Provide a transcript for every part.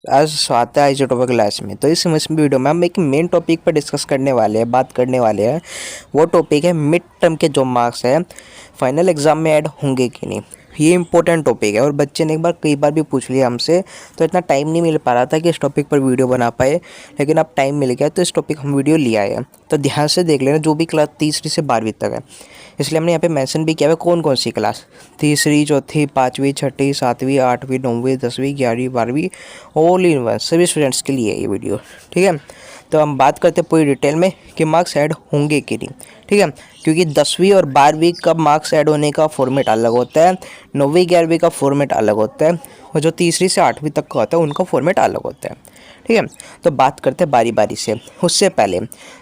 आज स्वागत है आईजी टॉपिक क्लास में। तो इस वीडियो में हम एक मेन टॉपिक पर डिस्कस करने वाले हैं, बात करने वाले हैं। वो टॉपिक है मिड टर्म के जो मार्क्स है फाइनल एग्जाम में ऐड होंगे कि नहीं। ये इंपॉर्टेंट टॉपिक है और बच्चे ने कई बार भी पूछ लिया हमसे, तो इतना टाइम नहीं मिल पा रहा था कि इस टॉपिक पर वीडियो बना पाए, लेकिन अब टाइम मिल गया तो इस टॉपिक हम वीडियो ले आए हैं। तो ध्यान से देख लेना, जो भी क्लास तीसरी से 12वीं तक है, इसलिए हमने यहाँ पे मेंशन भी किया है कौन कौन सी क्लास, तीसरी, चौथी, पाँचवीं, छठी, सातवीं, आठवीं, 9वीं, 10वीं, 11वीं, 12वीं, ऑल इन वन सभी स्टूडेंट्स के लिए ये वीडियो। ठीक है, तो हम बात करते हैं पूरी डिटेल में कि मार्क्स ऐड होंगे कि नहीं। ठीक है, क्योंकि 10वीं और 12वीं का मार्क्स ऐड होने का फॉर्मेट अलग होता है, 9वीं 11वीं का फॉर्मेट अलग होता है, और जो तीसरी से 8वीं तक का होता है उनका फॉर्मेट अलग होता है। ठीक है, तो बात करते हैं बारी बारी से। उससे पहले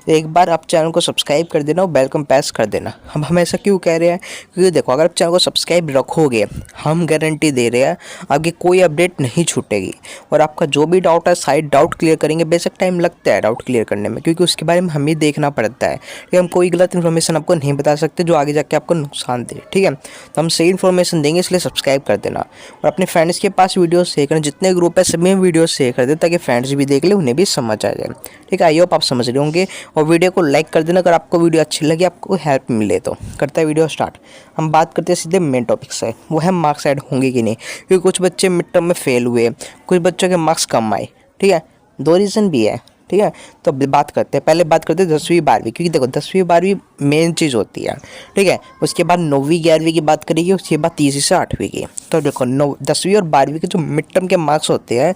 एक बार आप चैनल को सब्सक्राइब कर देना और बेल को प्रेस कर देना। अब हम ऐसा क्यों कह रहे हैं, क्योंकि देखो, अगर आप चैनल को सब्सक्राइब रखोगे, हम गारंटी दे रहे हैं आपकी कोई अपडेट नहीं छूटेगी। और आपका जो भी डाउट है, साइड डाउट क्लियर करेंगे। बेशक टाइम लगता है डाउट क्लियर करने में, क्योंकि उसके बारे में हमें देखना पड़ता है कि हम कोई गलत इन्फॉर्मेशन आपको नहीं बता सकते जो आगे जाके आपको नुकसान दे। ठीक है, तो हम सही इन्फॉर्मेशन देंगे, इसलिए सब्सक्राइब कर देना और अपने फ्रेंड्स के पास वीडियो शेयर करना। जितने ग्रुप है सभी में वीडियो शेयर कर दे, ताकि फ्रेंड्स भी देख ले, उन्हें भी समझ आ जाए। ठीक है, आई होप आप समझ रहे होंगे। और वीडियो को लाइक कर देना अगर आपको वीडियो अच्छी लगी, आपको हेल्प मिले तो। करता है वीडियो स्टार्ट। हम बात करते हैं सीधे मेन टॉपिक से, वो है मार्क्स ऐड होंगे कि नहीं। क्योंकि कुछ बच्चे मिड टर्म में फेल हुए, कुछ बच्चों के मार्क्स कम आए। ठीक है, दो रीज़न भी है। ठीक है, तो बात करते हैं, पहले बात करते हैं 10वीं 12वीं, क्योंकि देखो 10वीं 12वीं मेन चीज़ होती है। ठीक है, उसके बाद 9वीं 11वीं की बात करेंगे, उसके बाद तीसरी से 8वीं की। तो देखो 10वीं और 12वीं के जो मिड टर्म के मार्क्स होते हैं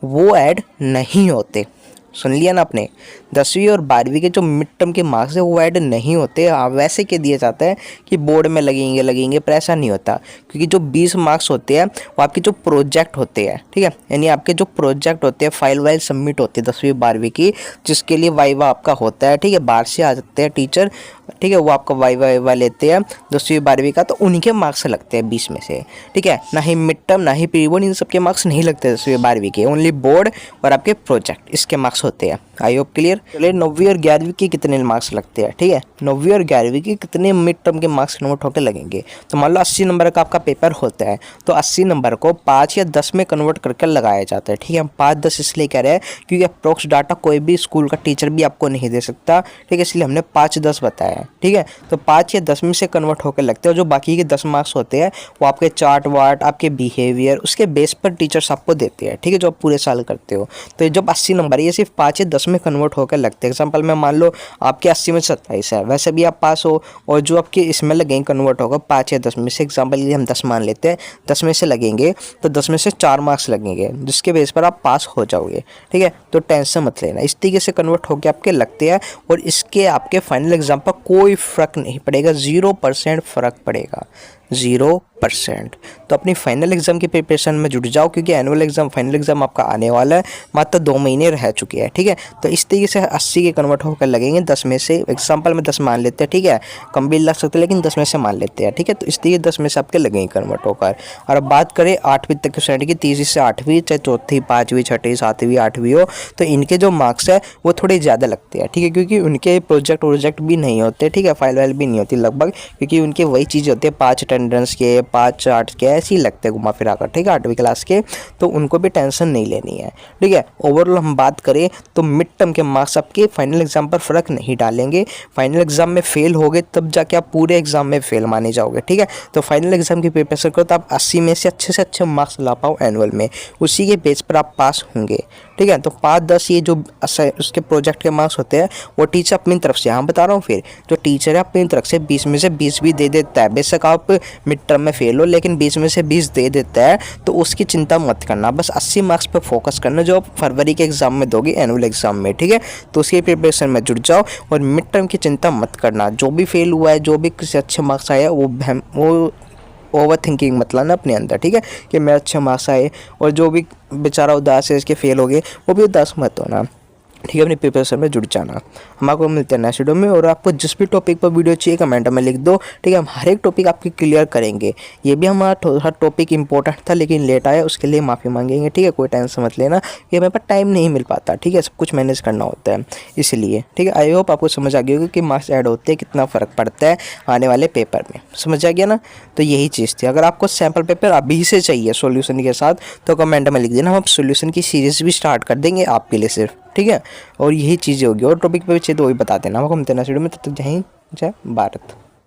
वो ऐड नहीं होते। सुन लिया ना आपने, 10वीं और 12वीं के जो मिड टर्म के मार्क्स है वो ऐड नहीं होते। वैसे के दिए जाते हैं कि बोर्ड में लगेंगे, पर ऐसा नहीं होता। क्योंकि जो 20 मार्क्स होते हैं वो आपके जो प्रोजेक्ट होते हैं, ठीक है, यानी आपके जो प्रोजेक्ट होते हैं, फाइल वाइल सबमिट होती है 10वीं 12वीं की, जिसके लिए वाइवा आपका होता है। ठीक है, बाहर से आ जाते हैं टीचर, ठीक है, वो आपका वाइवा लेते हैं 10वीं 12वीं का, तो उन्हीं मार्क्स लगते हैं 20 में से। ठीक है, ना ही मिड टर्म ना ही प्री बोर्ड, इन सबके मार्क्स नहीं लगते 10वीं 12वीं के, ओनली बोर्ड और आपके प्रोजेक्ट, इसके मार्क्स होते हैं। I hope clear. चलिए 9वीं और 11वीं के कितने मार्क्स लगते हैं। ठीक है, 9वीं और 11वीं के कितने मिड टर्म के मार्क्स कन्वर्ट होकर लगेंगे। तो मान लो 80 नंबर का आपका पेपर होता है, तो 80 नंबर को 5 या 10 में कन्वर्ट करके लगाया जाता है। ठीक है, हम 5-10 इसलिए कह रहे हैं क्योंकि अप्रोक्स डाटा कोई भी स्कूल का टीचर भी आपको नहीं दे सकता। ठीक है, इसलिए हमने 5-10 बताया है। ठीक है, तो 5 या 10 में से कन्वर्ट होकर लगते हैं, और जो बाकी के 10 मार्क्स होते हैं वो आपके चार्ट वार्ट, आपके बिहेवियर, उसके बेस पर टीचर्स आपको देते हैं। ठीक है, जो आप पूरे साल करते हो। तो जब 80 नंबर ये सिर्फ 5 या 10 में कन्वर्ट होकर लगते हैं। एग्जाम्पल में मान लो आपके 80 में 27 है, वैसे भी आप पास हो, और जो आपके इसमें लगेंगे कन्वर्ट होगा 5 या 10 में से, एग्जाम्पल के लिए हम 10 मान लेते हैं, 10 में से लगेंगे तो 10 में से 4 मार्क्स लगेंगे, जिसके बेस पर आप पास हो जाओगे। ठीक है, तो टेंशन मत लेना, इस तरीके से कन्वर्ट होकर आपके लगते हैं, और इसके आपके फाइनल एग्जाम पर कोई फ़र्क नहीं पड़ेगा, 0% फ़र्क पड़ेगा, 0%। तो अपनी फाइनल एग्ज़ाम की प्रिपरेशन में जुट जाओ, क्योंकि एनुअल एग्ज़ाम फाइनल एग्ज़ाम आपका आने वाला है, मात्र 2 महीने रह चुके हैं। ठीक है, तो इस तरीके से 80 के कन्वर्ट होकर लगेंगे 10 में से, एग्जाम्पल में 10 मान लेते हैं। ठीक है, कम भी लग सकते हैं, लेकिन 10 में से मान लेते हैं। ठीक है, तो इस तरीके 10 में से आपके लगेंगे कन्वर्ट होकर। और अब बात करें 8वीं तक के स्टूडेंट की, तीसरी से 8वीं, चाहे चौथी, 5वीं, छठी, 7वीं, 8वीं हो, तो इनके जो मार्क्स है वो थोड़े ज़्यादा लगते हैं। ठीक है, क्योंकि उनके प्रोजेक्ट भी नहीं होते। ठीक है, फाइल वाइल भी नहीं होती लगभग, क्योंकि उनके वही चीज़ होती है, 5 अटेंडेंस के, 5 चार्ट के, ऐसे ही लगते हैं घुमा फिरा कर। ठीक है, 8वीं क्लास के, तो उनको भी टेंशन नहीं लेनी है। ठीक है, ओवरऑल हम बात करें तो मिड टर्म के मार्क्स आपके फाइनल एग्जाम पर फ़र्क नहीं डालेंगे। फाइनल एग्जाम में फेल होगे तब जाके आप पूरे एग्जाम में फेल माने जाओगे। ठीक है, तो फाइनल एग्जाम की प्रिपरेशन करो तो आप 80 में से अच्छे मार्क्स ला पाओ एनुअल में, उसी के बेस पर आप पास होंगे। ठीक है, तो 5-10 ये जो उसके प्रोजेक्ट के मार्क्स होते हैं वो टीचर अपनी तरफ से, हाँ बता रहा हूँ, फिर जो टीचर है अपनी तरफ से 20 में से 20 भी दे देता है। बेशक आप मिड टर्म में फेल हो, लेकिन 20 में से 20 दे देता है, तो उसकी चिंता मत करना, बस 80 मार्क्स पर फोकस करना जो आप फरवरी के एग्जाम में दोगे, एनुअल एग्जाम में। ठीक है, तो उसकी प्रिपरेशन में जुट जाओ, और मिड टर्म की चिंता मत करना। जो भी फेल हुआ है, जो भी किसी अच्छे मार्क्स आए, वो ओवर थिंकिंग मत लाना अपने अंदर। ठीक है, कि मेरे अच्छे मार्क्स आए, और जो भी बेचारा उदास है इसके फेल हो गए, वो भी उदास मत होना। ठीक है, अपनी प्रिपरेशन में जुड़ जाना। हम आपको मिलते हैं नेक्स्ट वीडियो में, और आपको जिस भी टॉपिक पर वीडियो चाहिए कमेंट में लिख दो, ठीक है। हम हर एक टॉपिक आपकी क्लियर करेंगे। ये भी हमारा थोड़ा टॉपिक इंपॉर्टेंट था लेकिन लेट आया, उसके लिए माफ़ी मांगेंगे, ठीक है। कोई टेंशन मत लेना, ये हमें पर टाइम नहीं मिल पाता, ठीक है, सब कुछ मैनेज करना होता है इसलिए, ठीक है। आई होप आपको समझ आ गई होगी कि मार्क्स ऐड होते हैं, कितना फ़र्क पड़ता है आने वाले पेपर में, समझ आ गया ना। तो यही चीज़ थी। अगर आपको सैम्पल पेपर अभी से चाहिए सॉल्यूशन के साथ तो कमेंट में लिख देना, हम सॉल्यूशन की सीरीज़ भी स्टार्ट कर देंगे आपके लिए सिर्फ, ठीक है। और यही चीज़ें होगी, और टॉपिक पे चाहिए तो वही बता देना, हमको मिलते हैं नेक्स्ट वीडियो में। तब तक जय हिंद, जय भारत।